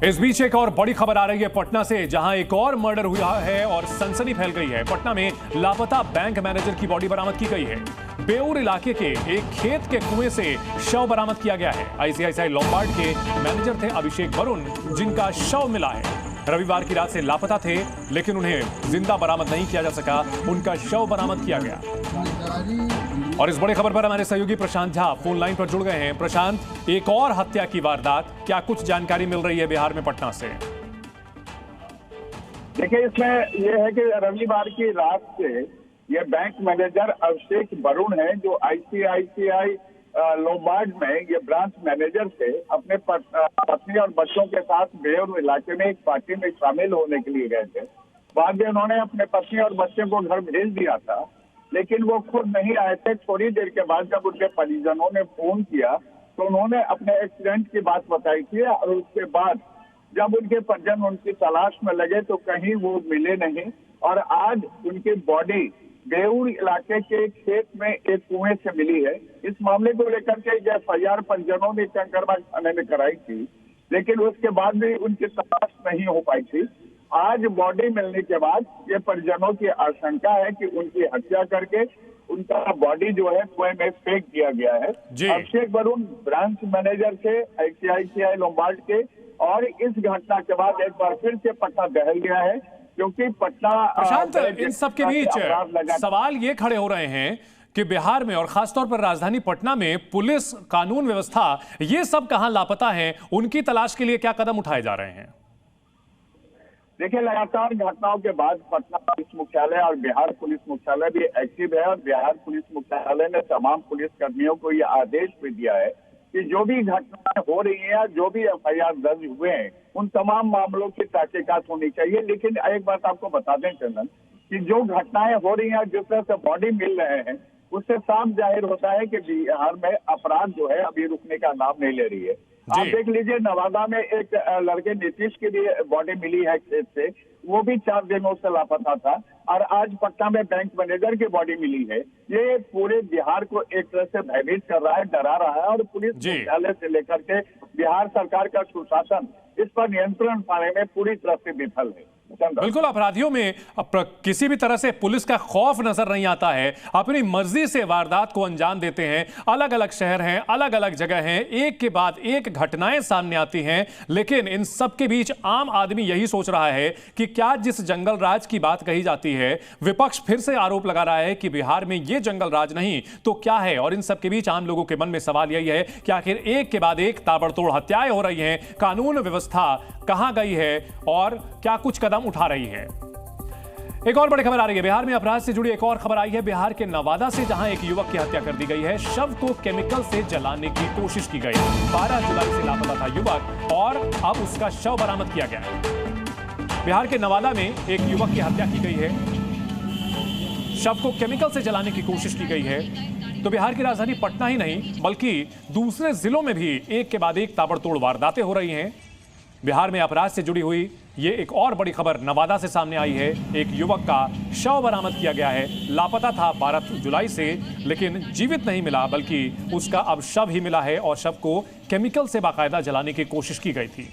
इस बीच एक और बड़ी खबर आ रही है पटना से, जहां एक और मर्डर हुआ है और सनसनी फैल गई है। पटना में लापता बैंक मैनेजर की बॉडी बरामद की गई है। बेउर इलाके के एक खेत के कुएं से शव बरामद किया गया है। आईसीआईसीआई लोम्बार्ड के मैनेजर थे अभिषेक वरुण, जिनका शव मिला है। रविवार की रात से लापता थे, लेकिन उन्हें जिंदा बरामद नहीं किया जा सका। उनका शव बरामद किया गया। और इस बड़ी खबर पर हमारे सहयोगी प्रशांत झा फोन लाइन पर जुड़ गए हैं। प्रशांत, एक और हत्या की वारदात, क्या कुछ जानकारी मिल रही है बिहार में पटना से? देखिए, इसमें यह है कि रविवार की रात से ये बैंक मैनेजर अभिषेक वरुण है, जो आईसीआईसीआई लोम्बार्ड में ये ब्रांच मैनेजर थे। अपने पत्नी और बच्चों के साथ बेउर इलाके में एक पार्टी में शामिल होने के लिए गए थे। बाद में उन्होंने अपने पत्नी और बच्चे को घर भेज दिया था, लेकिन वो खुद नहीं आए थे। थोड़ी देर के बाद जब उनके परिजनों ने फोन किया तो उन्होंने अपने एक्सीडेंट की बात बताई थी, और उसके बाद जब उनके परिजन उनकी तलाश में लगे तो कहीं वो मिले नहीं। और आज उनकी बॉडी बेउर इलाके के खेत में एक कुएं से मिली है। इस मामले को लेकर के एफआईआर परिजनों ने कंकड़बाग थाने में कराई थी, लेकिन उसके बाद भी उनकी तलाश नहीं हो पाई थी। आज बॉडी मिलने के बाद ये परिजनों की आशंका है कि उनकी हत्या करके उनका बॉडी जो है कुएं में फेंक दिया गया है। अभिषेक वरुण ब्रांच मैनेजर थे आईसीआईसीआई लोम्बार्ड के, और इस घटना के बाद एक बार फिर से पटना दहल गया है, क्योंकि पटना प्रशांत, इन सब के बीच सवाल ये खड़े हो रहे हैं कि बिहार में और खासतौर पर राजधानी पटना में पुलिस, कानून व्यवस्था, ये सब कहां लापता है? उनकी तलाश के लिए क्या कदम उठाए जा रहे हैं? देखिए, लगातार घटनाओं के बाद पटना पुलिस मुख्यालय और बिहार पुलिस मुख्यालय भी एक्टिव है, और बिहार पुलिस मुख्यालय ने तमाम पुलिस कर्मियों को यह आदेश भी दिया है कि जो भी घटनाएं हो रही हैं, जो भी एफआईआर दर्ज हुए हैं, उन तमाम मामलों की तहकीकात होनी चाहिए। लेकिन एक बात आपको बता दें चंदन, कि जो घटनाएं हो रही हैं, जिस तरह से बॉडी मिल रहे हैं, उससे साफ जाहिर होता है कि बिहार में अपराध जो है अभी रुकने का नाम नहीं ले रही है। आप देख लीजिए, नवादा में एक लड़के नीतीश के लिए बॉडी मिली है खेत से, वो भी 4 दिनों से लापता था। और आज पटना में बैंक मैनेजर की बॉडी मिली है। ये पूरे बिहार को एक तरह से भयभीत कर रहा है, डरा रहा है, और पुलिस मुख्यालय से लेकर के बिहार सरकार का सुशासन इस पर नियंत्रण पाने में पूरी तरह से विफल है। बिल्कुल, अपराधियों में किसी भी तरह से पुलिस का खौफ नजर नहीं आता है। अपनी मर्जी से वारदात को अंजाम देते हैं। अलग अलग शहर हैं, अलग अलग जगह हैं, एक के बाद एक घटनाएं सामने आती हैं। लेकिन इन सब के बीच आम आदमी यही सोच रहा है कि क्या जिस जंगल राज की बात कही जाती है, विपक्ष फिर से आरोप लगा रहा है कि बिहार में यह जंगल राज नहीं तो क्या है? और इन सब के बीच आम लोगों के मन में सवाल यही है कि आखिर एक के बाद एक ताबड़तोड़ हत्याएं हो रही हैं, कानून व्यवस्था कहां गई है और क्या कुछ कदम उठा रही है? एक और बड़ी खबर आ रही है। बिहार में अपराध से जुड़ी एक और खबर आई है। बिहार के नवादा से, जहां एक युवक की हत्या कर दी गई है। शव को केमिकल से जलाने की कोशिश की गई। 12 जुलाई से लापता था युवक, और अब उसका शव बरामद किया गया है। बिहार के नवादा में एक युवक की हत्या की गई है। शव को केमिकल से जलाने की कोशिश की गई है। तो बिहार की राजधानी पटना ही नहीं, बल्कि दूसरे जिलों में भी एक के बाद एक ताबड़तोड़ वारदातें हो रही हैं। बिहार में अपराध से जुड़ी हुई ये एक और बड़ी खबर नवादा से सामने आई है। एक युवक का शव बरामद किया गया है। लापता था 12 जुलाई से, लेकिन जीवित नहीं मिला, बल्कि उसका अब शव ही मिला है, और शव को केमिकल से बाकायदा जलाने की कोशिश की गई थी।